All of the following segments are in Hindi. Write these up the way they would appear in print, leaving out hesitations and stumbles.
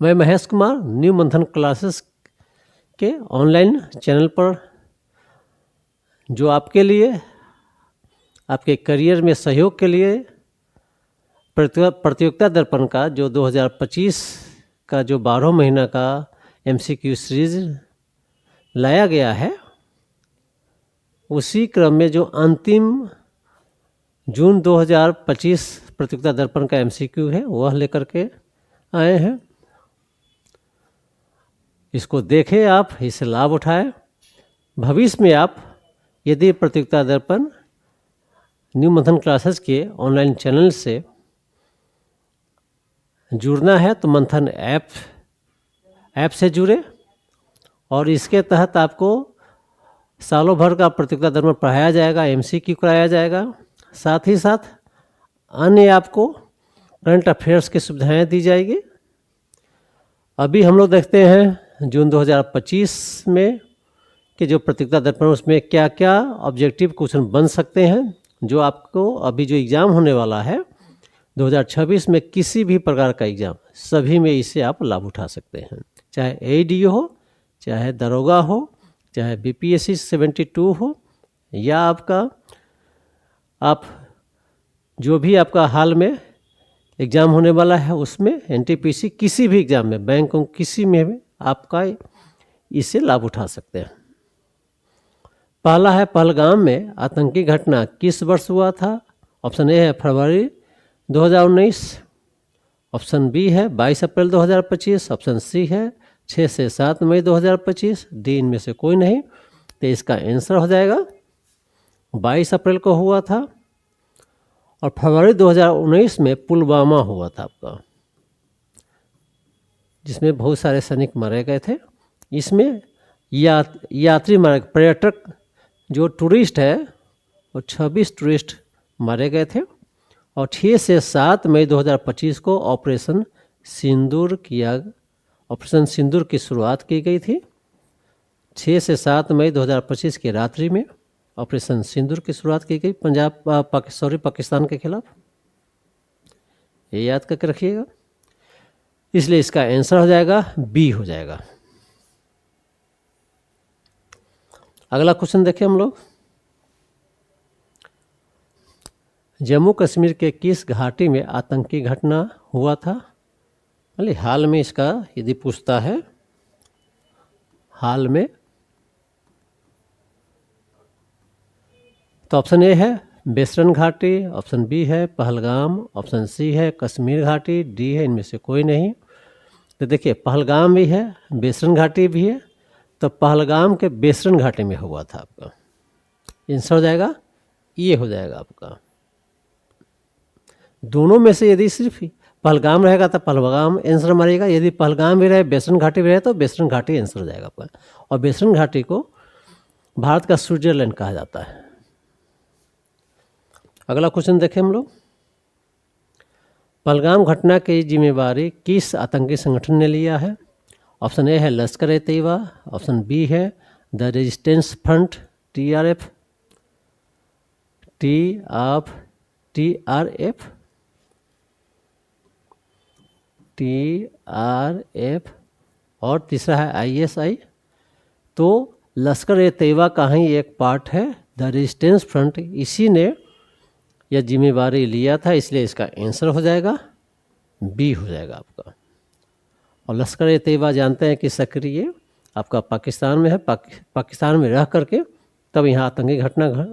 मैं महेश कुमार न्यू मंथन क्लासेस के ऑनलाइन चैनल पर जो आपके लिए आपके करियर में सहयोग के लिए प्रतियोगिता दर्पण का जो 2025 का जो 12 महीना का MCQ सीरीज लाया गया है, उसी क्रम में जो अंतिम जून 2025 प्रतियोगिता दर्पण का MCQ है वह लेकर के आए हैं। इसको देखें, आप इससे लाभ उठाएं। भविष्य में आप यदि प्रतियोगिता दर्पण न्यू मंथन क्लासेस के ऑनलाइन चैनल से जुड़ना है तो मंथन ऐप से जुड़े, और इसके तहत आपको सालों भर का प्रतियोगिता दर्पण पढ़ाया जाएगा, MCQ कराया जाएगा। साथ ही साथ अन्य आपको करंट अफेयर्स की सुविधाएं दी जाएगी। अभी हम लोग देखते हैं जून 2025 में कि जो प्रतियोगिता दर्पण उसमें क्या क्या ऑब्जेक्टिव क्वेश्चन बन सकते हैं, जो आपको अभी जो एग्ज़ाम होने वाला है 2026 में, किसी भी प्रकार का एग्ज़ाम, सभी में इसे आप लाभ उठा सकते हैं। चाहे ADO हो, चाहे दरोगा हो, चाहे BPSC 72 हो, या आप जो भी आपका हाल में एग्ज़ाम होने वाला है उसमें, NTPC किसी भी एग्ज़ाम में, बैंकों किसी में भी आपका इससे लाभ उठा सकते हैं। पहला है, पहलगाम में आतंकी घटना किस वर्ष हुआ था? ऑप्शन ए है फरवरी 2019, ऑप्शन बी है 22 अप्रैल 2025, ऑप्शन सी है 6 से 7 मई 2025, डी इनमें से कोई नहीं। तो इसका आंसर हो जाएगा 22 अप्रैल को हुआ था, और फरवरी 2019 में पुलवामा हुआ था आपका, जिसमें बहुत सारे सैनिक मारे गए थे। इसमें यात्री मारे, पर्यटक जो टूरिस्ट है वो 26 टूरिस्ट मारे गए थे, और 6 से 7 मई 2025 को ऑपरेशन सिंदूर की शुरुआत की गई थी। 6 से 7 मई 2025 की रात्रि में ऑपरेशन सिंदूर की शुरुआत की गई पाकिस्तान के खिलाफ। ये याद करके रखिएगा। इसलिए इसका आंसर हो जाएगा बी हो जाएगा। अगला क्वेश्चन देखें हम लोग। जम्मू कश्मीर के किस घाटी में आतंकी घटना हुआ था? हाल में इसका यदि पूछता है, हाल में, तो ऑप्शन ए है बेसरन घाटी, ऑप्शन बी है पहलगाम, ऑप्शन सी है कश्मीर घाटी, डी है इनमें से कोई नहीं। तो देखिए, पहलगाम भी है, बेसरन घाटी भी है, तो पहलगाम के बेसरन घाटी में हुआ था आपका। आंसर हो जाएगा ये हो जाएगा आपका। दोनों में से यदि सिर्फ पहलगाम रहेगा तो पहलगाम आंसर मारिएगा, यदि पहलगाम भी रहे, बेसरन घाटी भी रहे तो बेसरन घाटी आंसर हो जाएगा आपका। और बेसरन घाटी को भारत का स्विट्जरलैंड कहा जाता है। अगला क्वेश्चन देखें हम लोग। पहलगाम घटना की जिम्मेवारी किस आतंकी संगठन ने लिया है? ऑप्शन ए है लश्कर-ए-तैयबा, ऑप्शन बी है the resistance front TRF, TRF, और तीसरा है ISI। तो लश्कर-ए-तैयबा का ही एक पार्ट है द रेजिस्टेंस फ्रंट, इसी ने यह जिम्मेवारी लिया था, इसलिए इसका आंसर हो जाएगा बी हो जाएगा आपका। और लश्कर-ए-तैयबा जानते हैं कि सक्रिय आपका पाकिस्तान में है, पाकिस्तान में रह करके तब यहाँ आतंकी घटना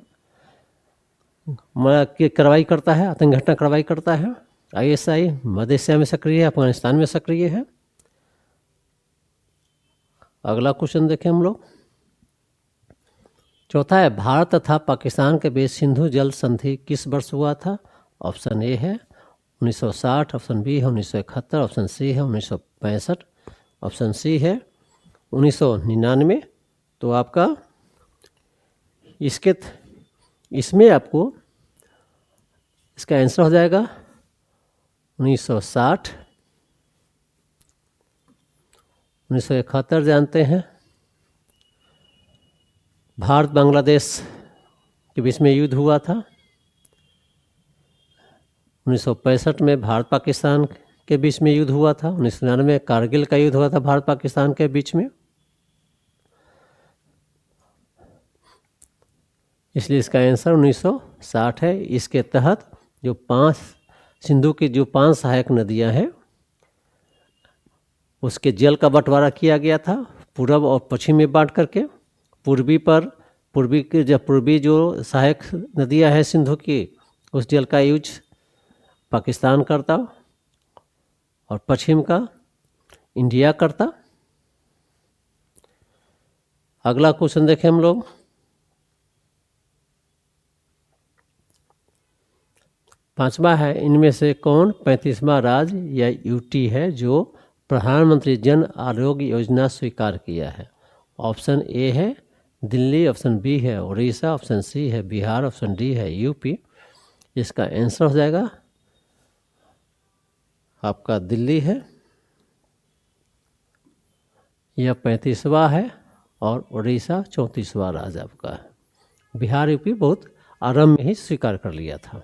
की कार्रवाई करता है, आतंकी घटना कार्रवाई करता है। ISI मध्य एशिया में सक्रिय है, अफगानिस्तान में सक्रिय है। अगला क्वेश्चन देखें हम लोग। चौथा है, भारत तथा पाकिस्तान के बीच सिंधु जल संधि किस वर्ष हुआ था? ऑप्शन ए है 1960, ऑप्शन बी है 1971, ऑप्शन सी है 1965, ऑप्शन सी है 1999। तो आपका इसमें आपको इसका आंसर हो जाएगा 1960। 1971 जानते हैं, भारत बांग्लादेश के बीच में युद्ध हुआ था। 1965 में भारत पाकिस्तान के बीच में युद्ध हुआ था। 1999 कारगिल का युद्ध हुआ था भारत पाकिस्तान के बीच में, इसलिए इसका आंसर 1960 है। इसके तहत जो 5 सिंधु की जो 5 सहायक नदियां हैं उसके जल का बंटवारा किया गया था पूर्व और पश्चिम में बांट करके। पूर्वी जो सहायक नदियां हैं सिंधु की, उस जल का यूज पाकिस्तान करता और पश्चिम का इंडिया करता। अगला क्वेश्चन देखें हम लोग। पांचवा है, इनमें से कौन 35वां राज्य या यूटी है जो प्रधानमंत्री जन आरोग्य योजना स्वीकार किया है? ऑप्शन ए है दिल्ली, ऑप्शन बी है उड़ीसा, ऑप्शन सी है बिहार, ऑप्शन डी है यूपी। इसका आंसर हो जाएगा आपका दिल्ली है, यह 35वां है और उड़ीसा 34वां राज्य आपका है। बिहार यूपी बहुत आरंभ में ही स्वीकार कर लिया था।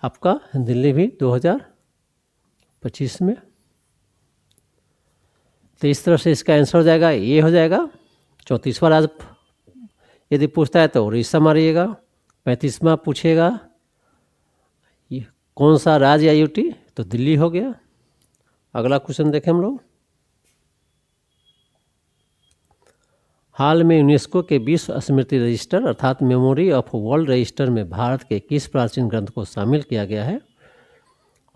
आपका दिल्ली भी 2025 में। तो इस तरह से इसका आंसर हो जाएगा, ये हो जाएगा 34वां राज्य। यदि पूछता है तो उड़ीसा मारिएगा। 35वां पूछेगा कौन सा राज्य या यूटी, तो दिल्ली हो गया। अगला क्वेश्चन देखें हम लोग। हाल में यूनेस्को के विश्व स्मृति रजिस्टर अर्थात मेमोरी ऑफ वर्ल्ड रजिस्टर में भारत के किस प्राचीन ग्रंथ को शामिल किया गया है?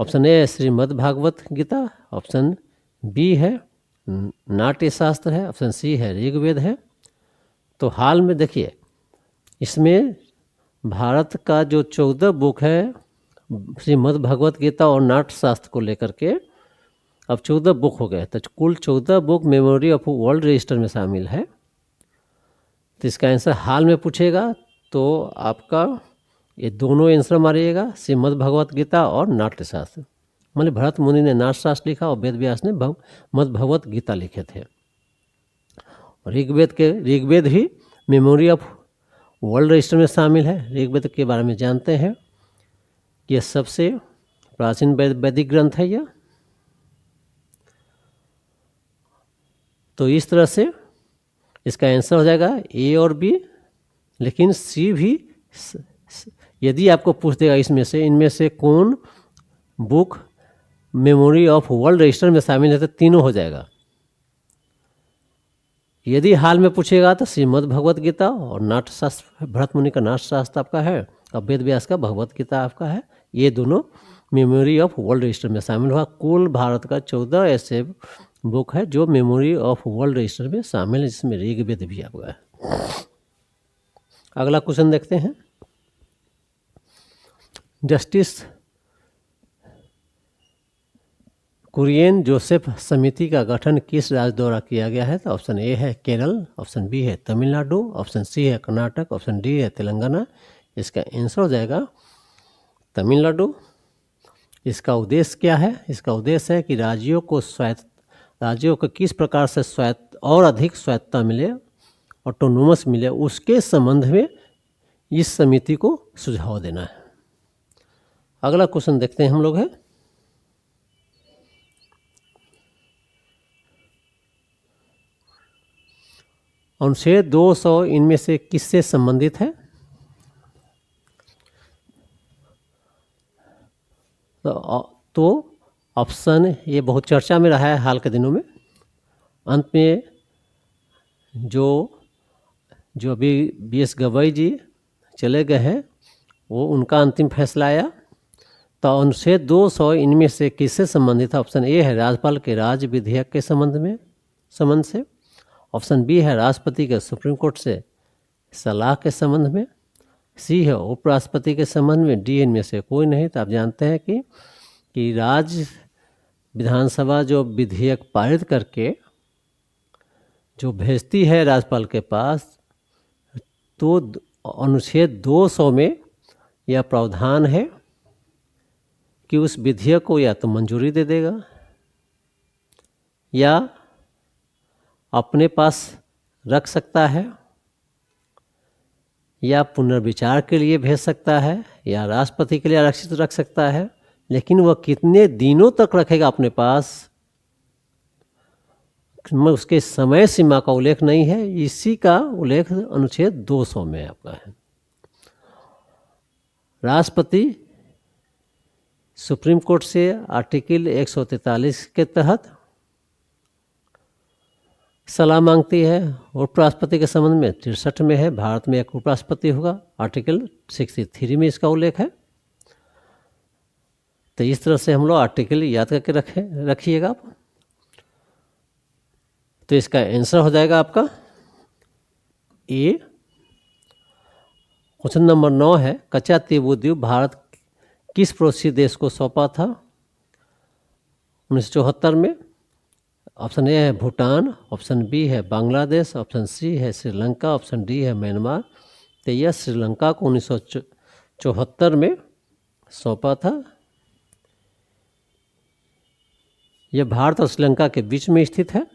ऑप्शन ए है श्रीमद् भागवत गीता, ऑप्शन बी है नाट्य शास्त्र है, ऑप्शन सी है ऋग्वेद है। तो हाल में देखिए इसमें भारत का जो 14 बुक है श्रीमद् भागवत गीता और नाट्य शास्त्र को लेकर के अब 14 बुक हो गए, तो कुल 14 book memory of world register में शामिल है। तो इसका आंसर हाल में पूछेगा तो आपका ये दोनों आंसर मारिएगा, श्रीमद् भगवत गीता और नाट्य शास्त्र। मतलब भरत मुनि ने नाट्य शास्त्र लिखा और वेद व्यास ने मद् भगवत गीता लिखे थे। ऋग्वेद भी मेमोरी ऑफ वर्ल्ड रजिस्टर में शामिल है। ऋग्वेद के बारे में जानते हैं कि यह सबसे प्राचीन वैदिक ग्रंथ है यह। तो इस तरह से इसका आंसर हो जाएगा ए और बी, लेकिन सी भी यदि आपको पूछ देगा इनमें से कौन book memory of world register में शामिल है तो तीनों हो जाएगा। यदि हाल में पूछेगा तो श्रीमद् भगवत गीता और नाट्य शास्त्र, भरत मुनि का नाट्य शास्त्र आपका है और वेद व्यास का भगवत गीता आपका है। ये दोनों मेमोरी ऑफ वर्ल्ड रजिस्टर में शामिल हुआ। कुल भारत का 14 ऐसे बुक है जो मेमोरी ऑफ वर्ल्ड रजिस्टर में शामिल है, जिसमें ऋग्वेद भी आपका है। अगला क्वेश्चन देखते हैं। जस्टिस कुरियन जोसेफ समिति का गठन किस राज्य द्वारा किया गया है? तो ऑप्शन ए है केरल, ऑप्शन बी है तमिलनाडु, ऑप्शन सी है कर्नाटक, ऑप्शन डी है तेलंगाना। इसका आंसर हो जाएगा तमिलनाडु। इसका उद्देश्य क्या है? इसका उद्देश्य है कि राज्यों को किस प्रकार से स्वायत्त और अधिक स्वायत्तता मिले, ऑटोनोमस मिले, उसके संबंध में इस समिति को सुझाव देना है। अगला क्वेश्चन देखते हैं हम लोग है। अनुच्छेद 200 इनमें से किससे संबंधित है? तो ऑप्शन ये बहुत चर्चा में रहा है हाल के दिनों में। अंत में जो अभी BS गवई जी चले गए हैं वो उनका अंतिम फैसला आया। तो अनुच्छेद 200 इनमें से किससे संबंधित है? ऑप्शन ए है राज्यपाल के राज्य विधेयक के संबंध से, ऑप्शन बी है राष्ट्रपति के सुप्रीम कोर्ट से सलाह के संबंध में, सी है उपराष्ट्रपति के संबंध में, डी इनमें से कोई नहीं। तो आप जानते हैं कि राज्य विधानसभा जो विधेयक पारित करके जो भेजती है राज्यपाल के पास, तो अनुच्छेद 200 में यह प्रावधान है कि उस विधेयक को या तो मंजूरी दे देगा या अपने पास रख सकता है या पुनर्विचार के लिए भेज सकता है या राष्ट्रपति के लिए आरक्षित रख सकता है, लेकिन वह कितने दिनों तक रखेगा अपने पास, में उसके समय सीमा का उल्लेख नहीं है। इसी का उल्लेख अनुच्छेद 200 में आपका है। राष्ट्रपति सुप्रीम कोर्ट से आर्टिकल 143 के तहत सलाह मांगती है। उपराष्ट्रपति के संबंध में 63 में है, भारत में एक उपराष्ट्रपति होगा, आर्टिकल 63 में इसका उल्लेख है। तो इस तरह से हम लोग आर्टिकल याद करके रखिएगा आप। तो इसका आंसर हो जाएगा आपका ए। क्वेश्चन नंबर 9 है, कच्चा तेल उद्योग भारत किस पड़ोसी देश को सौंपा था 1974 में? ऑप्शन ए है भूटान, ऑप्शन बी है बांग्लादेश, ऑप्शन सी है श्रीलंका, ऑप्शन डी है म्यांमार। तो यह श्रीलंका को 1974 में सौंपा था। यह भारत और श्रीलंका के बीच में स्थित है।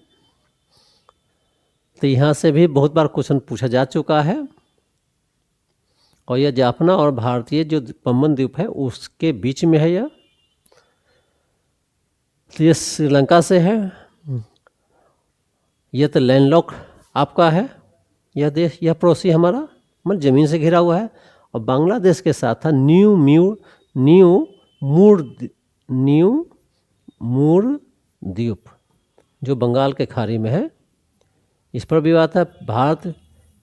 तो यहाँ से भी बहुत बार क्वेश्चन पूछा जा चुका है। और यह जाफना और भारतीय जो पंबन द्वीप है उसके बीच में है यह। तो ये श्रीलंका से है। यह तो लैंडलॉक आपका है यह देश, यह पड़ोसी हमारा मतलब ज़मीन से घिरा हुआ है। और बांग्लादेश के साथ था न्यू मूर द्वीप जो बंगाल के खाड़ी में है। इस पर भी बात है, भारत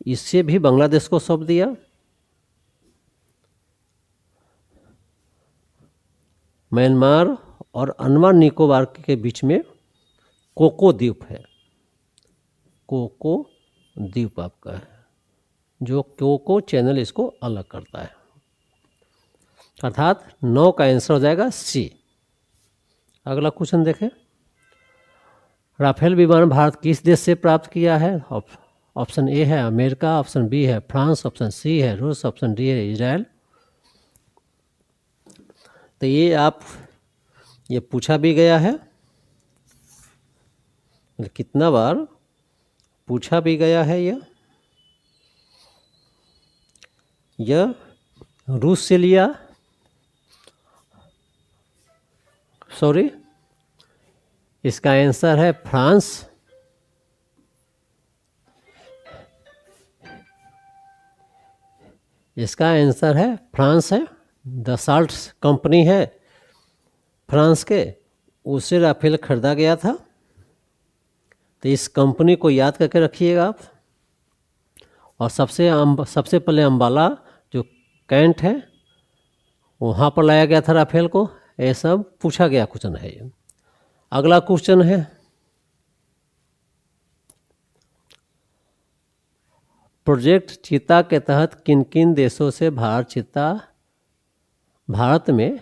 इससे भी बांग्लादेश को सौंप दिया। म्यांमार और अंडमान निकोबार के बीच में कोको द्वीप है, कोको द्वीप आपका है, जो कोको चैनल इसको अलग करता है। अर्थात 9 का आंसर हो जाएगा सी। अगला क्वेश्चन देखें, राफेल विमान भारत किस देश से प्राप्त किया है? ऑप्शन ए है अमेरिका, ऑप्शन बी है फ्रांस, ऑप्शन सी है रूस, ऑप्शन डी है इजराइल। तो ये पूछा भी गया है, कितना बार पूछा भी गया है। यह रूस से लिया, सॉरी इसका आंसर है फ्रांस। इसका आंसर है फ्रांस है। दसाल्ट कंपनी है फ्रांस के, उससे राफेल खरीदा गया था। तो इस कंपनी को याद करके रखिएगा आप। और सबसे पहले अंबाला जो कैंट है वहाँ पर लाया गया था राफेल को। ये सब पूछा गया क्वेश्चन है ये। अगला क्वेश्चन है, प्रोजेक्ट चीता के तहत किन किन देशों से भारत में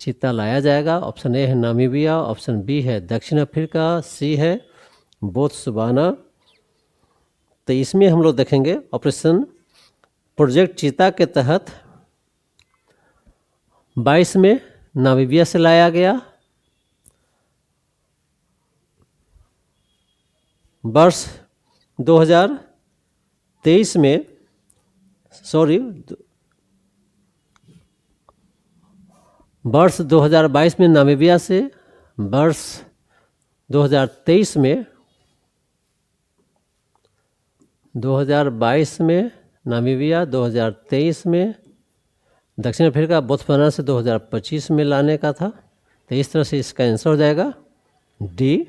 चीता लाया जाएगा? ऑप्शन ए है नामीबिया, ऑप्शन बी है दक्षिण अफ्रीका, सी है बोत्सवाना। तो इसमें हम लोग देखेंगे ऑपरेशन प्रोजेक्ट चीता के तहत 22 में नामीबिया से लाया गया। वर्ष 2023 में वर्ष 2022 में नामीबिया से, वर्ष 2023 में 2022 में नामीबिया, 2023 में दक्षिण अफ्रीका, बोत्सवाना से 2025 में लाने का था। तो इस तरह से इसका आंसर हो जाएगा डी।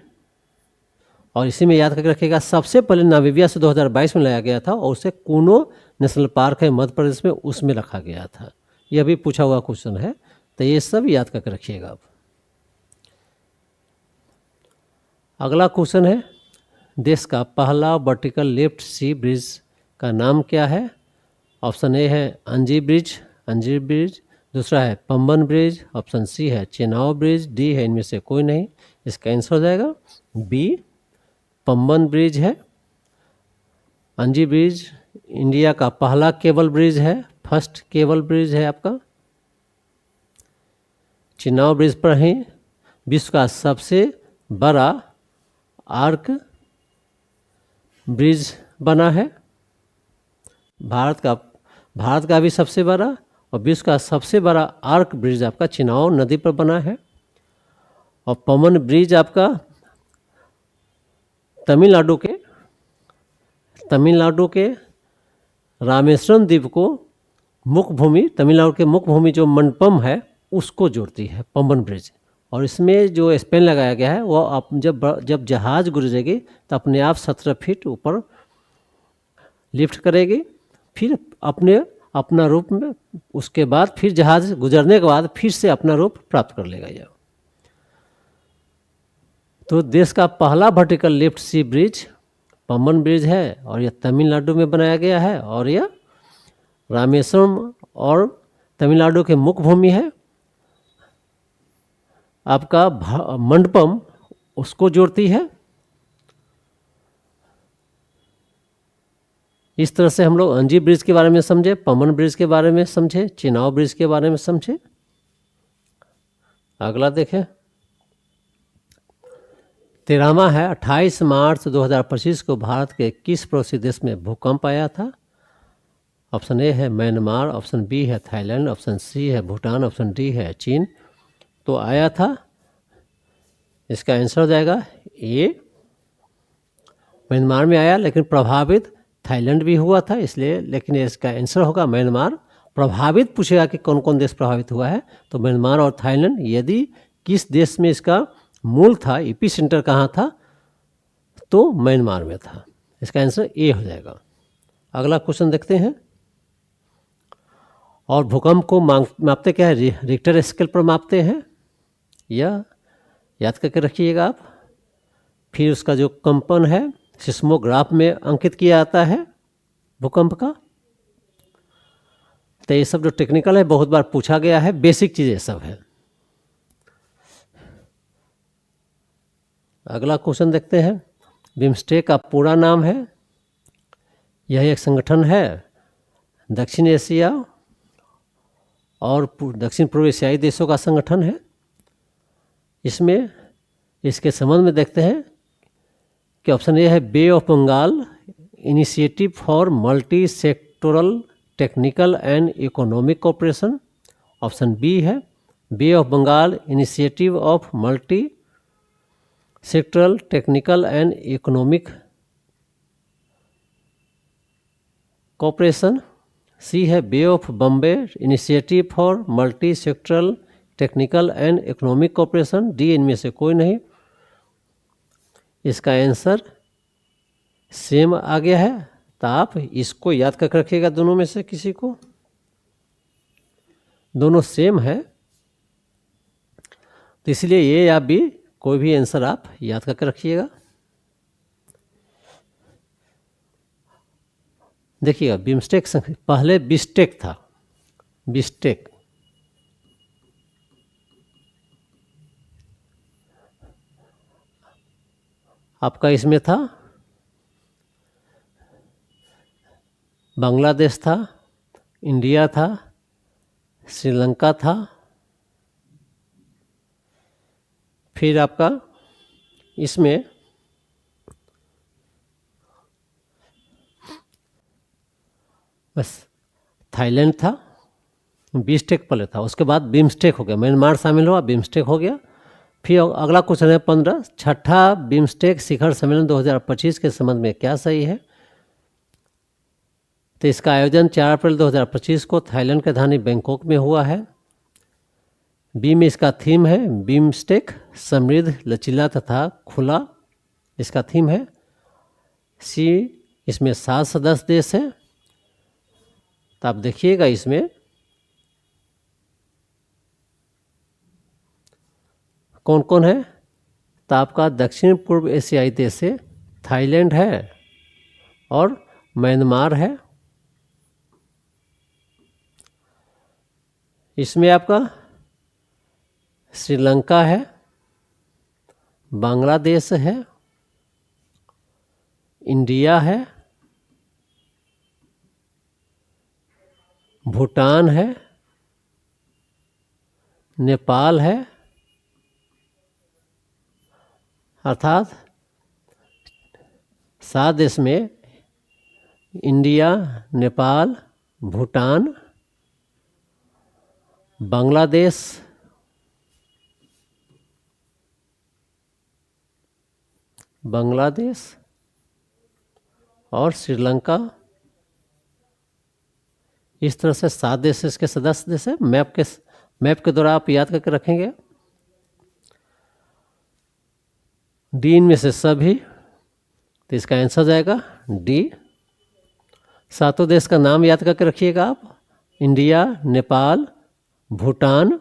और इसी में याद करके रखिएगा, सबसे पहले नामीबिया से 2022 में लाया गया था और उसे कूनो नेशनल पार्क है मध्य प्रदेश में, उसमें रखा गया था। यह भी पूछा हुआ क्वेश्चन है, तो ये सब याद करके रखिएगा आप। अगला क्वेश्चन है, देश का पहला वर्टिकल लिफ्ट सी ब्रिज का नाम क्या है? ऑप्शन ए है अंजीर ब्रिज, दूसरा है पंबन ब्रिज, ऑप्शन सी है चेनाब ब्रिज, डी है इनमें से कोई नहीं। इसका आंसर हो जाएगा बी, पंबन ब्रिज है। अंजी ब्रिज इंडिया का पहला केबल ब्रिज है, फर्स्ट केबल ब्रिज है आपका। चेनाब ब्रिज पर ही विश्व का सबसे बड़ा आर्क ब्रिज बना है। भारत का भी सबसे बड़ा और विश्व का सबसे बड़ा आर्क ब्रिज आपका चिनाव नदी पर बना है। और पवन ब्रिज आपका तमिलनाडु के रामेश्वरम द्वीप को मुख्य भूमि, तमिलनाडु के मुख्य भूमि जो मंडपम है उसको जोड़ती है पवन ब्रिज। और इसमें जो स्पैन लगाया गया है वो आप जब जहाज़ गुजरेगी तो अपने आप 17 फीट ऊपर लिफ्ट करेगी, फिर अपना रूप में, उसके बाद फिर जहाज़ गुजरने के बाद फिर से अपना रूप प्राप्त कर लेगा यह। तो देश का पहला वर्टिकल लिफ्ट सी ब्रिज पम्बन ब्रिज है और यह तमिलनाडु में बनाया गया है। और यह रामेश्वरम और तमिलनाडु के मुख्य भूमि है। आपका मंडपम उसको जोड़ती है। इस तरह से हम लोग अंजी ब्रिज के बारे में समझे, पम्बन ब्रिज के बारे में समझे, चिनाव ब्रिज के बारे में समझे। अगला देखें, 13वां है 28 मार्च 2025 को भारत के किस पड़ोसी देश में भूकंप आया था? ऑप्शन ए है म्यांमार, ऑप्शन बी है थाईलैंड, ऑप्शन सी है भूटान, ऑप्शन डी है चीन। तो आया था, इसका आंसर हो जाएगा ए, म्यांमार में आया, लेकिन प्रभावित थाईलैंड भी हुआ था इसलिए, लेकिन इसका आंसर होगा म्यांमार। प्रभावित पूछेगा कि कौन कौन देश प्रभावित हुआ है, तो म्यांमार और थाईलैंड। यदि किस देश में इसका मूल था, एपी सेंटर कहाँ था, तो म्यांमार में था। इसका आंसर ए हो जाएगा। अगला क्वेश्चन देखते हैं। और भूकंप को मापते क्या है? रिक्टर स्केल पर मापते हैं, यह याद करके रखिएगा आप। फिर उसका जो कंपन है सिस्मोग्राफ में अंकित किया जाता है भूकंप का। तो ये सब जो टेक्निकल है बहुत बार पूछा गया है, बेसिक चीज़ें सब है। अगला क्वेश्चन देखते हैं। बिम्स्टेक का पूरा नाम है, यह एक संगठन है दक्षिण एशिया और दक्षिण पूर्व एशियाई देशों का संगठन है। इसमें इसके संबंध में देखते हैं कि ऑप्शन ए है bay of Bengal initiative for multi sectoral technical and economic cooperation. Option B है bay of Bengal initiative of multi sectoral technical and economic cooperation. C है bay of Bombay initiative for multi sectoral technical and economic cooperation. D इनमें से कोई नहीं। इसका आंसर सेम आ गया है, तो आप इसको याद कर रखिएगा, दोनों में से किसी को, दोनों सेम है, तो इसलिए ये या बी कोई भी आंसर आप याद करके रखिएगा। देखिएगा बिम्स्टेक पहले बिस्टेक था, बिस्टेक आपका इसमें था, बांग्लादेश था, इंडिया था, श्रीलंका था, फिर आपका इसमें बस थाईलैंड था, बिस्टेक पहले था, उसके बाद बिम्स्टेक हो गया, म्यांमार शामिल हुआ, बिम्स्टेक हो गया। फिर अगला क्वेश्चन है 15, छठा बिम्स्टेक शिखर सम्मेलन 2025 के संबंध में क्या सही है? तो इसका आयोजन 4 अप्रैल 2025 को थाईलैंड के राजधानी बैंकॉक में हुआ है। बी में इसका थीम है बिम्स्टेक समृद्ध, लचीला तथा खुला, इसका थीम है। सी इसमें 7 सदस्य देश हैं, तो आप देखिएगा इसमें कौन कौन है, तो आपका दक्षिण पूर्व एशियाई देश से थाईलैंड है और म्यांमार है। इसमें आपका श्रीलंका है, बांग्लादेश है, इंडिया है, भूटान है, नेपाल है, अर्थात 7 देश में इंडिया, नेपाल, भूटान बांग्लादेश, और श्रीलंका। इस तरह से 7 देश इसके सदस्य देश है। मैप के द्वारा आप याद करके रखेंगे। डी इनमें से सभी, तो इसका आंसर जाएगा डी। 7 देश का नाम याद करके रखिएगा आप। इंडिया, नेपाल, भूटान,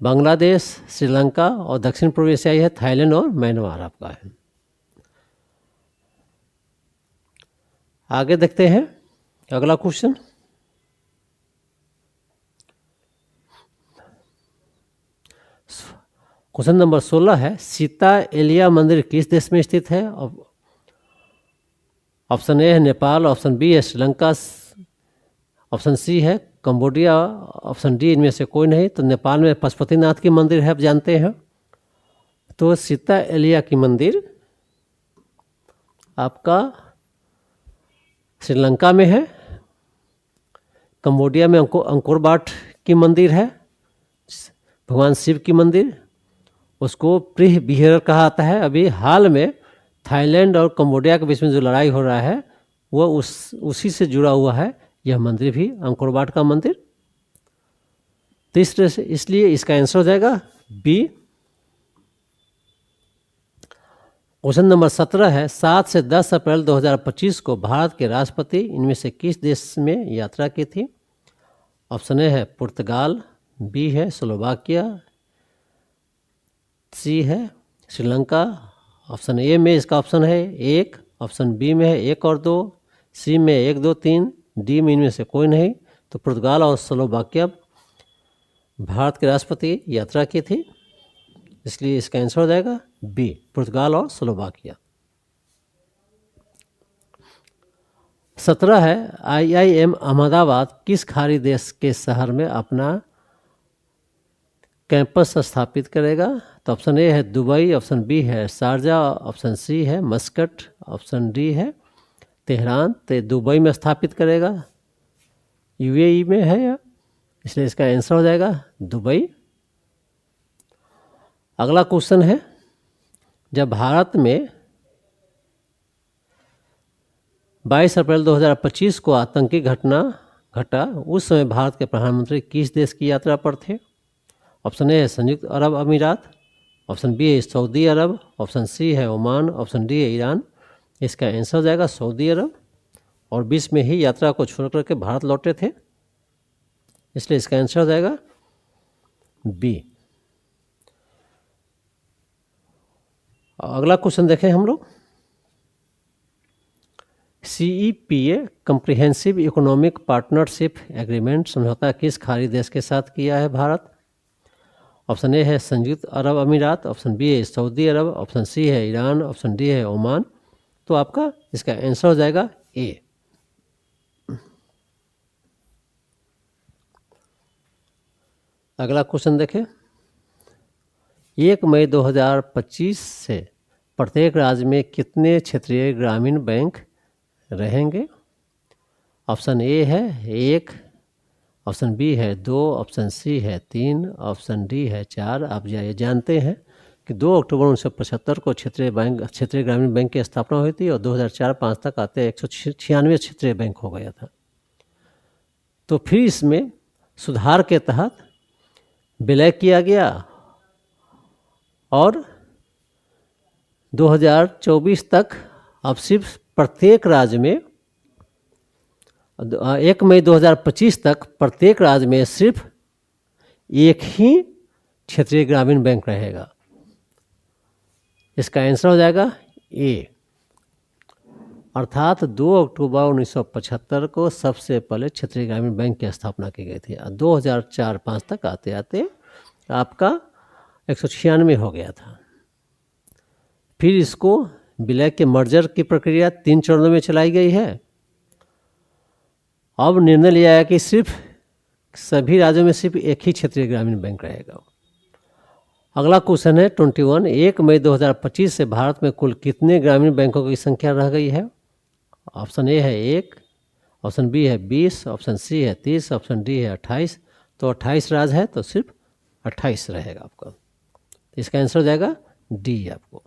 बांग्लादेश, श्रीलंका और दक्षिण पूर्व एशियाई है थाईलैंड और म्यांमार आपका है। आगे देखते हैं अगला क्वेश्चन। क्वेश्चन नंबर 16 है, सीता एलिया मंदिर किस देश में स्थित है? ऑप्शन ए है नेपाल, ऑप्शन बी है श्रीलंका, ऑप्शन सी है कंबोडिया, ऑप्शन डी इनमें से कोई नहीं। तो नेपाल में पशुपतिनाथ की मंदिर है, आप जानते हैं। तो सीता एलिया की मंदिर आपका श्रीलंका में है। कंबोडिया में अंकोर वाट की मंदिर है, भगवान शिव की मंदिर, उसको प्रिह बिहेर कहा जाता है। अभी हाल में थाईलैंड और कंबोडिया के बीच में जो लड़ाई हो रहा है वो उसी से जुड़ा हुआ है यह मंदिर भी, अंकोर वाट का मंदिर। तो इस तरह से, इसलिए इसका आंसर हो जाएगा बी। क्वेश्चन नंबर 17 है, 7 से 10 अप्रैल 2025 को भारत के राष्ट्रपति इनमें से किस देश में यात्रा की थी? ऑप्शन ए है पुर्तगाल, बी है स्लोवाकिया, सी है श्रीलंका। ऑप्शन ए में इसका ऑप्शन है 1, ऑप्शन बी में है 1 और 2, सी में 1, 2, 3, डी में इनमें से कोई नहीं। तो पुर्तगाल और स्लोवाकिया भारत के राष्ट्रपति यात्रा की थी, इसलिए इसका आंसर हो जाएगा बी, पुर्तगाल और स्लोवाकिया। 17 है, IIM अहमदाबाद किस खाड़ी देश के शहर में अपना कैंपस स्थापित करेगा? तो ऑप्शन ए है दुबई, ऑप्शन बी है शारजा, ऑप्शन सी है मस्कट, ऑप्शन डी है तेहरान। तो दुबई में स्थापित करेगा, UAE में है या, इसलिए इसका आंसर हो जाएगा दुबई। अगला क्वेश्चन है, जब भारत में 22 अप्रैल 2025 को आतंकी घटना घटा, उस समय भारत के प्रधानमंत्री किस देश की यात्रा पर थे? ऑप्शन ए है संयुक्त अरब अमीरात, ऑप्शन बी है सऊदी अरब, ऑप्शन सी है ओमान, ऑप्शन डी है ईरान। इसका आंसर हो जाएगा सऊदी अरब, और 20 में ही यात्रा को छोड़ करके भारत लौटे थे, इसलिए इसका आंसर हो जाएगा बी। अगला क्वेश्चन देखें हम लोग। CEPA comprehensive economic partnership agreement समझौता किस खाड़ी देश के साथ किया है भारत? ऑप्शन ए है संयुक्त अरब अमीरात, ऑप्शन बी है सऊदी अरब, ऑप्शन सी है ईरान, ऑप्शन डी है ओमान। तो आपका इसका आंसर हो जाएगा ए। अगला क्वेश्चन देखें। 1 मई 2025 से प्रत्येक राज्य में कितने क्षेत्रीय ग्रामीण बैंक रहेंगे? ऑप्शन ए है 1, ऑप्शन बी है 2, ऑप्शन सी है 3, ऑप्शन डी है 4। आप ये जानते हैं कि 2 अक्टूबर 1975 को क्षेत्रीय ग्रामीण बैंक की स्थापना हुई थी और 2004-05 तक आते 196 क्षेत्रीय बैंक हो गया था। तो फिर इसमें सुधार के तहत विलय किया गया और 2024 तक अब सिर्फ प्रत्येक राज्य में 1 मई 2025 तक प्रत्येक राज्य में सिर्फ एक ही क्षेत्रीय ग्रामीण बैंक रहेगा। इसका आंसर हो जाएगा ए, अर्थात 2 अक्टूबर 1975 को सबसे पहले क्षेत्रीय ग्रामीण बैंक की स्थापना की गई थी। 2004-05 तक आते आते आपका 196 हो गया था। फिर इसको विलय के मर्जर की प्रक्रिया 3 चरणों में चलाई गई है। अब निर्णय लिया है कि सिर्फ सभी राज्यों में सिर्फ एक ही क्षेत्रीय ग्रामीण बैंक रहेगा। अगला क्वेश्चन है 21, 1 मई 2025 से भारत में कुल कितने ग्रामीण बैंकों की संख्या रह गई है? ऑप्शन ए है 1, ऑप्शन बी है 20, ऑप्शन सी है 30, ऑप्शन डी है 28। तो 28 राज्य है तो सिर्फ 28 रहेगा आपका। तो इसका आंसर हो जाएगा डी आपको।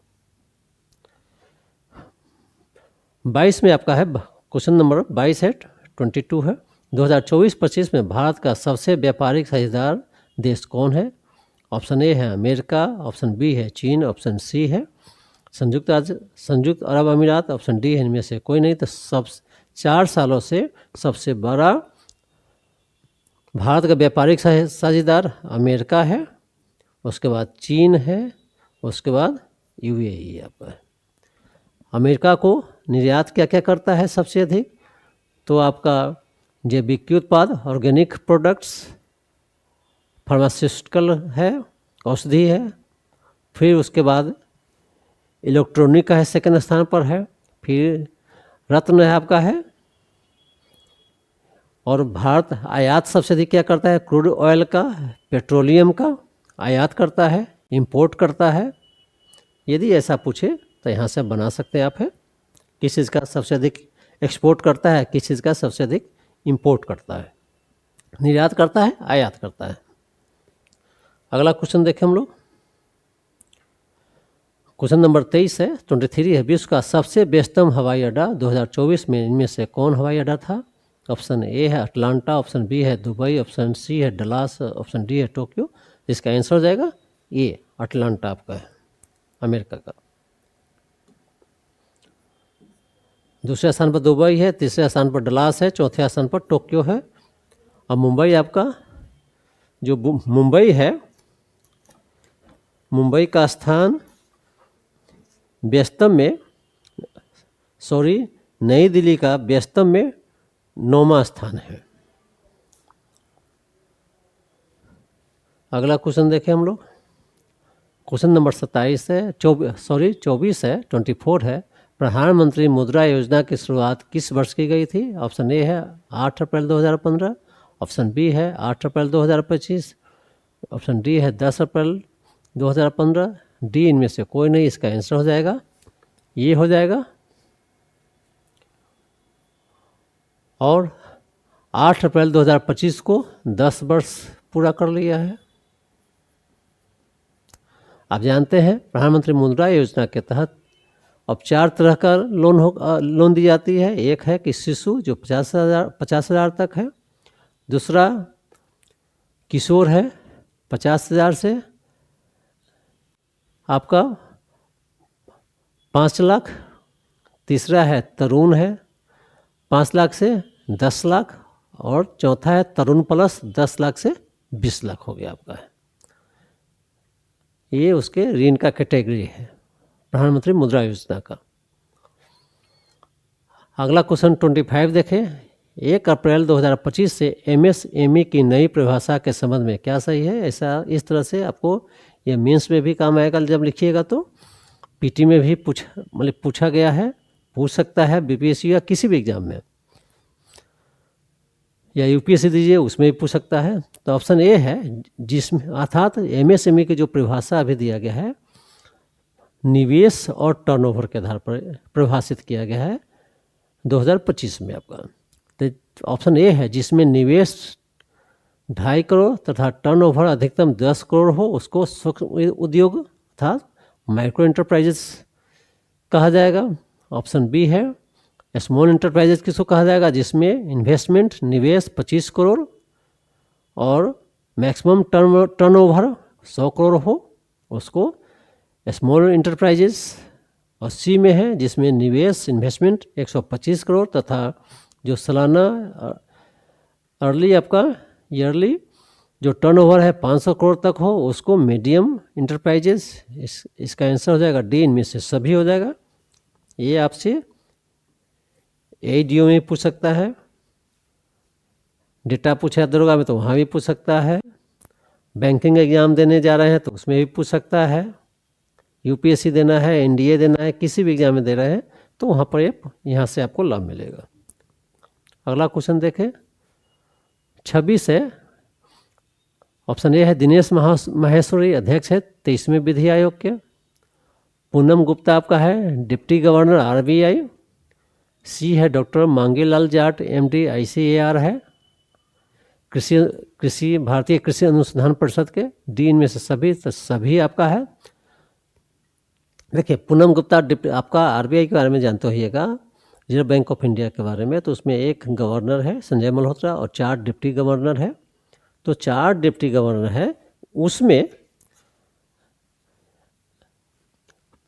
22 में आपका है, क्वेश्चन नंबर 22 है, 22 है। 2024-25 में भारत का सबसे व्यापारिक साझेदार देश कौन है? ऑप्शन ए है अमेरिका, ऑप्शन बी है चीन, ऑप्शन सी है संयुक्त अरब अमीरात, ऑप्शन डी है इनमें से कोई नहीं। तो सब 4 सालों से सबसे बड़ा भारत का व्यापारिक साझेदार अमेरिका है, उसके बाद चीन है, उसके बाद यूएई है आपका। अमेरिका को निर्यात क्या क्या करता है सबसे अधिक? तो आपका जैविक उत्पाद, ऑर्गेनिक प्रोडक्ट्स, फार्मास्यूटिकल है, औषधि है, फिर उसके बाद इलेक्ट्रॉनिक का है, सेकंड स्थान पर है, फिर रत्न है आपका है। और भारत आयात सबसे अधिक क्या करता है? क्रूड ऑयल का, पेट्रोलियम का आयात करता है, इंपोर्ट करता है। यदि ऐसा पूछे तो यहाँ से बना सकते हैं आप है, किस चीज़ का सबसे अधिक एक्सपोर्ट करता है, किस चीज़ का सबसे अधिक इंपोर्ट करता है, निर्यात करता है, आयात करता है। अगला क्वेश्चन देखें हम लोग। क्वेश्चन नंबर 23 है, 23 है। विश्व का सबसे व्यस्तम हवाई अड्डा 2024 में इनमें से कौन हवाई अड्डा था? ऑप्शन ए है अटलांटा, ऑप्शन बी है दुबई, ऑप्शन सी है डलास, ऑप्शन डी है टोक्यो। इसका आंसर हो जाएगा ए अटलांटा आपका है, अमेरिका का। दूसरे स्थान पर दुबई है, तीसरे स्थान पर डलास है, चौथे स्थान पर टोक्यो है। अब मुंबई आपका, जो मुंबई है, मुंबई का स्थान व्यस्तम में, नई दिल्ली का व्यस्तम में 9वां स्थान है। अगला क्वेश्चन देखें हम लोग। क्वेश्चन नंबर 27 है, 24 है, 24 है। प्रधानमंत्री मुद्रा योजना की शुरुआत किस वर्ष की गई थी? ऑप्शन ए है 8 अप्रैल 2015, ऑप्शन बी है 8 अप्रैल 2025, ऑप्शन डी है 10 अप्रैल 2015, डी इनमें से कोई नहीं। इसका आंसर हो जाएगा ये हो जाएगा। और 8 अप्रैल 2025 को 10 वर्ष पूरा कर लिया है। आप जानते हैं प्रधानमंत्री मुद्रा योजना के तहत अब 4 तरह का लोन दी जाती है। एक है कि शिशु जो 50,000 तक है, दूसरा किशोर है 50,000 से आपका 5 लाख, तीसरा है तरुण है 5 लाख से 10 लाख, और चौथा है तरुण प्लस 10 लाख से 20 लाख हो गया आपका है। ये उसके ऋण का कैटेगरी है प्रधानमंत्री मुद्रा योजना का। अगला क्वेश्चन 25 देखें। 1 अप्रैल 2025 से MSME की नई परिभाषा के संबंध में क्या सही है? ऐसा इस तरह से आपको ये मेंस में भी काम आएगा जब लिखिएगा, तो पीटी में भी पूछा गया है, पूछ सकता है बीपीएससी या किसी भी एग्जाम में, या यूपीएससी दीजिए उसमें भी पूछ सकता है। तो ऑप्शन ए है, जिसमें अर्थात MSME की जो परिभाषा अभी दिया गया है निवेश और टर्नओवर के आधार पर परिभाषित किया गया है 2025 में आपका। तो ऑप्शन ए है जिसमें निवेश 2.5 करोड़ तथा टर्नओवर अधिकतम 10 करोड़ हो, उसको सूक्ष्म उद्योग अर्थात माइक्रो एंटरप्राइजेस कहा जाएगा। ऑप्शन बी है स्मॉल एंटरप्राइजेस किसको कहा जाएगा? जिसमें इन्वेस्टमेंट निवेश 25 करोड़ और मैक्सिमम टर्नओवर 100 करोड़ हो, उसको स्मॉल एंटरप्राइजेस। और सी में है जिसमें निवेश इन्वेस्टमेंट 125 करोड़ तथा जो सालाना अर्ली आपका ईयरली जो टर्नओवर है 500 करोड़ तक हो, उसको मीडियम एंटरप्राइजेस। इसका आंसर हो जाएगा डी, इनमें से सभी हो जाएगा। ये आपसे ADO में पूछ सकता है, डेटा पूछा दरोगा में तो वहाँ भी पूछ सकता है, बैंकिंग एग्जाम देने जा रहे हैं तो उसमें भी पूछ सकता है, यूपीएससी देना है, NDA देना है, किसी भी एग्जाम में दे रहे हैं तो वहाँ पर यहाँ से आपको लाभ मिलेगा। अगला क्वेश्चन देखें। 26 है, ऑप्शन ए है दिनेश माहेश्वरी अध्यक्ष है 23वें विधि आयोग के। पूनम गुप्ता आपका है डिप्टी गवर्नर RBI। सी है doctor Mangelal Jat MD ICAR है। भारतीय कृषि अनुसंधान परिषद के। डी इनमें से सभी, तो सभी आपका है। देखिए पूनम गुप्ता आपका आरबीआई के बारे में जानते होइएगा, रिजर्व बैंक ऑफ इंडिया के बारे में। तो उसमें एक गवर्नर है संजय मल्होत्रा और 4 डिप्टी गवर्नर है। तो 4 डिप्टी गवर्नर है, उसमें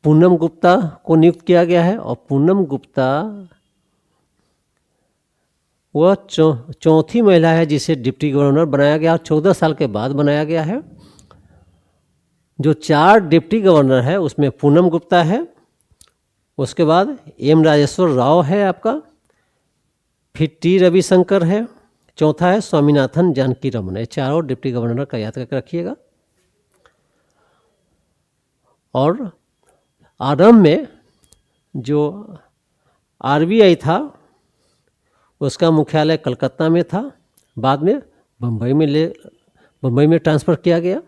पूनम गुप्ता को नियुक्त किया गया है। और पूनम गुप्ता वह चौथी महिला है जिसे डिप्टी गवर्नर बनाया गया, 14 साल के बाद बनाया गया है। जो 4 डिप्टी गवर्नर है उसमें पूनम गुप्ता है, उसके बाद एम राजेश्वर राव है आपका, फिर टी रविशंकर है, चौथा है स्वामीनाथन जानकी रमन। ये चारों डिप्टी गवर्नर का याद करके रखिएगा। और आरंभ में जो आरबीआई था उसका मुख्यालय कलकत्ता में था, बाद में बम्बई में ट्रांसफ़र किया गया।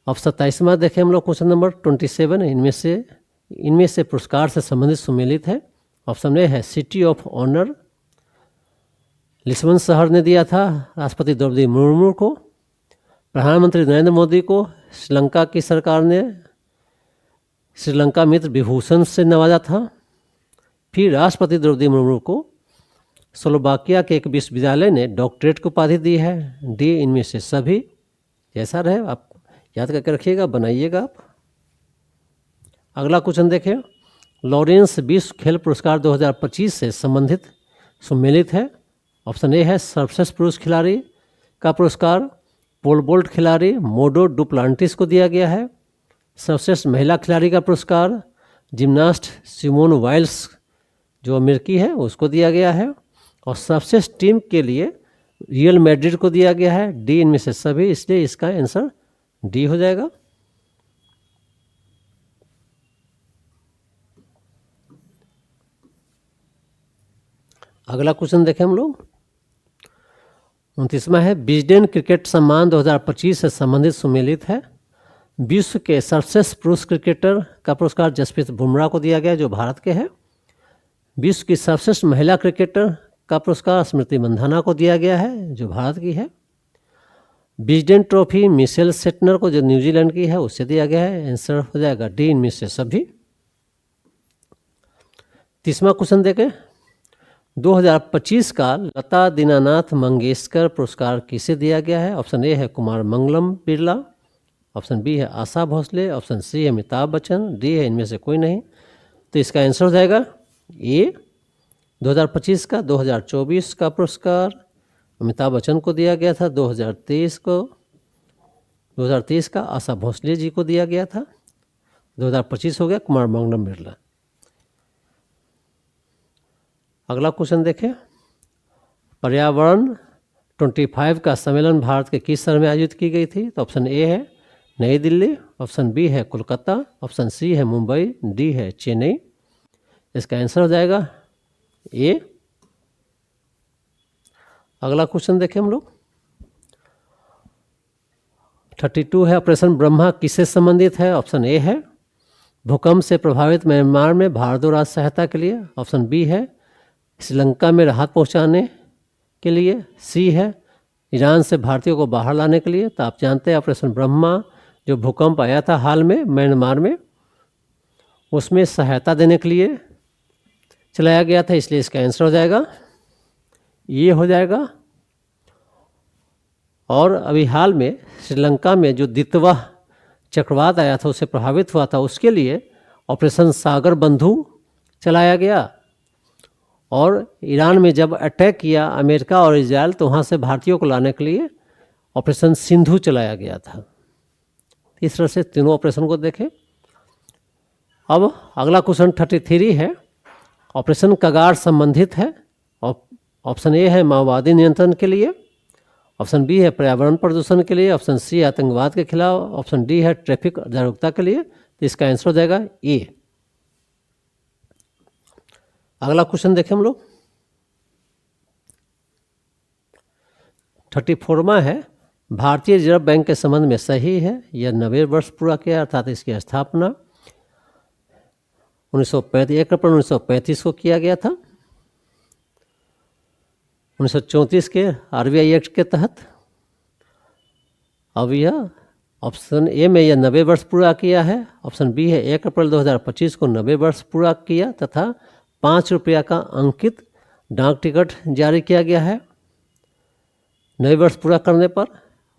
अब 27वां देखें हम लोग, क्वेश्चन नंबर 27। इनमें से पुरस्कार से संबंधित सुमेलित है। ऑप्शन ए है सिटी ऑफ ऑनर, लिस्बन शहर ने दिया था राष्ट्रपति द्रौपदी मुर्मू को। प्रधानमंत्री नरेंद्र मोदी को श्रीलंका की सरकार ने श्रीलंका मित्र विभूषण से नवाजा था। फिर राष्ट्रपति द्रौपदी मुर्मू को स्लोवाकिया के एक विश्वविद्यालय ने डॉक्टरेट की उपाधि दी है। डी इनमें से सभी। जैसा रहे आप याद करके रखिएगा, बनाइएगा आप। अगला क्वेश्चन देखें, लॉरेंस विश्व खेल पुरस्कार 2025 से संबंधित सम्मिलित है। ऑप्शन ए है सर्वश्रेष्ठ पुरुष खिलाड़ी का पुरस्कार पोल वॉल्ट खिलाड़ी मोडो डुप्लांटिस को दिया गया है। सर्वश्रेष्ठ महिला खिलाड़ी का पुरस्कार जिम्नास्ट सिमोन वाइल्स जो अमेरिकी है उसको दिया गया है। और सर्वश्रेष्ठ टीम के लिए रियल मैड्रिड को दिया गया है। डी इनमें से सभी, इसलिए इसका आंसर डी हो जाएगा। अगला क्वेश्चन देखें हम लोग, 29वां है विजडेन क्रिकेट सम्मान 2025 से संबंधित सुमेलित है। विश्व के सर्वश्रेष्ठ पुरुष क्रिकेटर का पुरस्कार जसप्रीत बुमराह को दिया गया जो भारत के हैं। विश्व की सर्वश्रेष्ठ महिला क्रिकेटर का पुरस्कार स्मृति मंधाना को दिया गया है जो भारत की है। विजडेन ट्रॉफी मिशेल सेटनर को जो न्यूजीलैंड की है उससे दिया गया है। आंसर हो जाएगा डी इनमें से सभी। 30वां क्वेश्चन देखें, 2025 का लता दीनानाथ मंगेशकर पुरस्कार किसे दिया गया है। ऑप्शन ए है कुमार मंगलम बिरला, ऑप्शन बी है आशा भोसले, ऑप्शन सी है अमिताभ बच्चन, डी है इनमें से कोई नहीं। तो इसका आंसर हो जाएगा ए 2025 का। 2024 का पुरस्कार अमिताभ बच्चन को दिया गया था, 2023 का आशा भोसले जी को दिया गया था, 2025 हो गया कुमार मंगलम बिरला। अगला क्वेश्चन देखें, पर्यावरण 25 का सम्मेलन भारत के किस शहर में आयोजित की गई थी। तो ऑप्शन ए है नई दिल्ली, ऑप्शन बी है कोलकाता, ऑप्शन सी है मुंबई, डी है चेन्नई। इसका आंसर हो जाएगा ए। अगला क्वेश्चन देखें हम लोग, 32 है ऑपरेशन ब्रह्मा किससे संबंधित है। ऑप्शन ए है भूकंप से प्रभावित म्यांमार में भारत सहायता के लिए, ऑप्शन बी है श्रीलंका में राहत पहुंचाने के लिए, सी है ईरान से भारतीयों को बाहर लाने के लिए। तो आप जानते हैं ऑपरेशन ब्रह्मा जो भूकंप आया था हाल में म्यांमार में, उसमें सहायता देने के लिए चलाया गया था, इसलिए इसका आंसर हो जाएगा ये हो जाएगा। और अभी हाल में श्रीलंका में जो दितवा चक्रवात आया था उससे प्रभावित हुआ था, उसके लिए ऑपरेशन सागर बंधु चलाया गया। और ईरान में जब अटैक किया अमेरिका और इजराइल, तो वहाँ से भारतीयों को लाने के लिए ऑपरेशन सिंधु चलाया गया था। इस तरह से तीनों ऑपरेशन को देखें। अब अगला क्वेश्चन 33 है, ऑपरेशन कगार संबंधित है। ऑप्शन ए है माओवादी नियंत्रण के लिए, ऑप्शन बी है पर्यावरण प्रदूषण के लिए, ऑप्शन सी आतंकवाद के खिलाफ, ऑप्शन डी है ट्रैफिक जागरूकता के लिए। तो इसका आंसर हो जाएगा ए। अगला क्वेश्चन देखें हम लोग, 34वां है भारतीय रिजर्व बैंक के संबंध में सही है। यह 90 वर्ष पूरा किया, अर्थात इसकी स्थापना 1 अप्रैल 1935 को किया गया था। 1934 के RBI एक्ट के तहत। अब यह ऑप्शन ए में यह 90 वर्ष पूरा किया है। ऑप्शन बी है 1 अप्रैल 2025 को 90 वर्ष पूरा किया तथा 5 रुपया का अंकित डाक टिकट जारी किया गया है 90 वर्ष पूरा करने पर।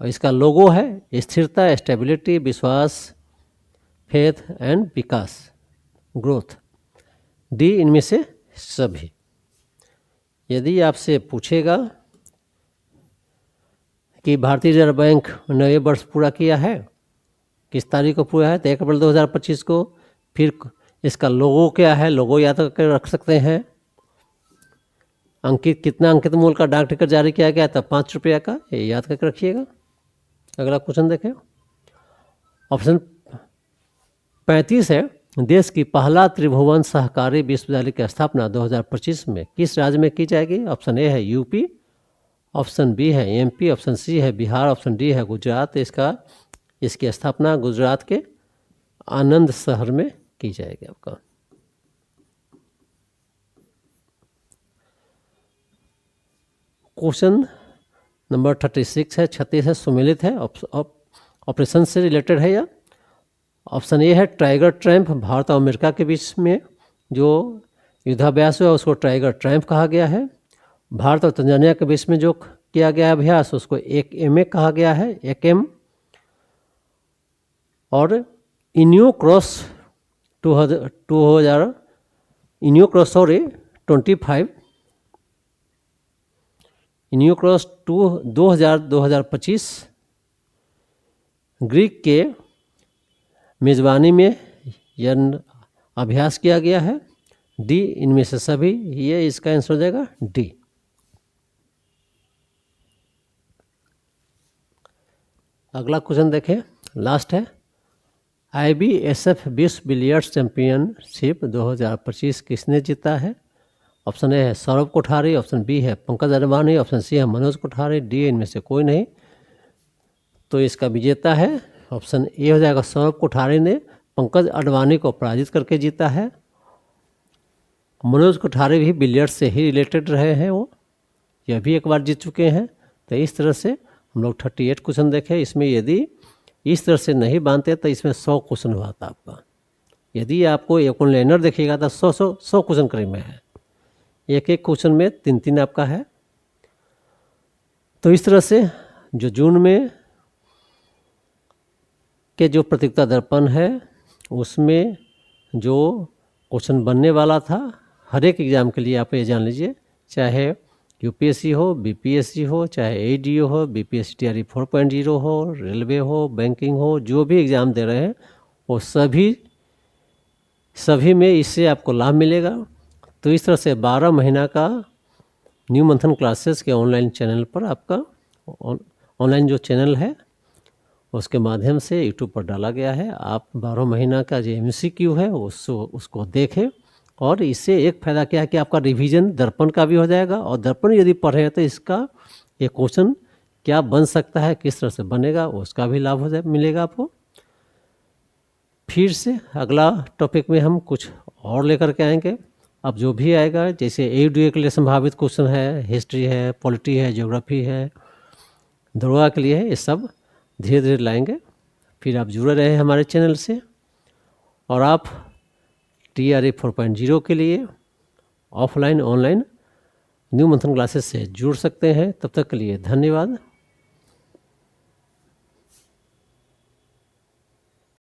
और इसका लोगो है स्थिरता, स्टेबिलिटी, विश्वास, faith and Vikas, growth, D इनमें से सभी। यदि आपसे पूछेगा कि भारतीय रिजर्व बैंक 90 वर्ष पूरा किया है, किस तारीख को पूरा है, तो 1 अप्रैल 2025 को। फिर इसका लोगो क्या है, लोगो याद करके रख सकते हैं। अंकित कितना अंकित मूल्य का डाक टिकट जारी किया गया था, 5 रुपया का, ये याद करके रखिएगा। अगला क्वेश्चन देखें, ऑप्शन 35 है, देश की पहला त्रिभुवन सहकारी विश्वविद्यालय की स्थापना 2025 में किस राज्य में की जाएगी। ऑप्शन ए है यूपी, ऑप्शन बी है एमपी, ऑप्शन सी है बिहार, ऑप्शन डी है गुजरात। इसकी स्थापना गुजरात के आनंद शहर में की जाएगी। आपका क्वेश्चन नंबर 36 है, 36 है, सुमेलित है, ऑपरेशन से रिलेटेड है यह। ऑप्शन ए है टाइगर ट्रायम्फ, भारत और अमेरिका के बीच में जो युद्धाभ्यास हुआ उसको टाइगर ट्रायम्फ कहा गया है। भारत और तंजानिया के बीच में जो किया गया अभ्यास उसको एक एम कहा गया है, एक एम। और इन्यू क्रॉस 25 इन्यू क्रॉस 2025 ग्रीक के मेज़बानी में यह अभ्यास किया गया है। डी इनमें से सभी, ये इसका आंसर हो जाएगा डी। अगला क्वेश्चन देखें, लास्ट है, IBSF विश्व बिलियर्ड्स चैंपियनशिप 2025 किसने जीता है। ऑप्शन ए है सौरभ कोठारी, ऑप्शन बी है पंकज अडवाणी, ऑप्शन सी है मनोज कोठारी, डी इनमें से कोई नहीं। तो इसका विजेता है ऑप्शन ए हो जाएगा, सौरभ कोठारी ने पंकज अडवाणी को पराजित करके जीता है। मनोज कोठारी भी बिलियर्ड्स से ही रिलेटेड रहे हैं, वो यह भी एक बार जीत चुके हैं। तो इस तरह से हम लोग 38 क्वेश्चन देखे। इसमें यदि इस तरह से नहीं बांधते तो इसमें 100 क्वेश्चन हुआ था आपका। यदि आपको एक ऑनलाइनर देखिएगा तो 100 क्वेश्चन करीब में है, एक एक क्वेश्चन में 3-3 आपका है। तो इस तरह से जो जून में के जो प्रतियोगिता दर्पण है उसमें जो क्वेश्चन बनने वाला था हर एक एग्ज़ाम के लिए आप ये जान लीजिए, चाहे यूपीएससी हो, बीपीएससी हो, चाहे एडीओ हो, बीपीएससी टीआरई 4.0 हो, रेलवे हो, बैंकिंग हो, जो भी एग्ज़ाम दे रहे हैं वो सभी में इससे आपको लाभ मिलेगा। तो इस तरह से 12 महीना का न्यू मंथन क्लासेस के ऑनलाइन चैनल पर आपका ऑनलाइन जो चैनल है उसके माध्यम से यूट्यूब पर डाला गया है। आप 12 महीना का जो MCQ है उसको देखें। और इससे एक फ़ायदा क्या है कि आपका रिवीजन दर्पण का भी हो जाएगा, और दर्पण यदि पढ़ें तो इसका एक क्वेश्चन क्या बन सकता है, किस तरह से बनेगा, उसका भी लाभ मिलेगा आपको। फिर से अगला टॉपिक में हम कुछ और लेकर के आएंगे। अब जो भी आएगा, जैसे AUDA के लिए संभावित क्वेश्चन है, हिस्ट्री है, पॉलिटी है, ज्योग्राफी है, दरोगा के लिए है, ये सब धीरे धीरे लाएंगे। फिर आप जुड़े रहे हमारे चैनल से, और आप TRE 4.0 के लिए ऑफलाइन ऑनलाइन न्यू मंथन क्लासेस से जुड़ सकते हैं। तब तक के लिए धन्यवाद।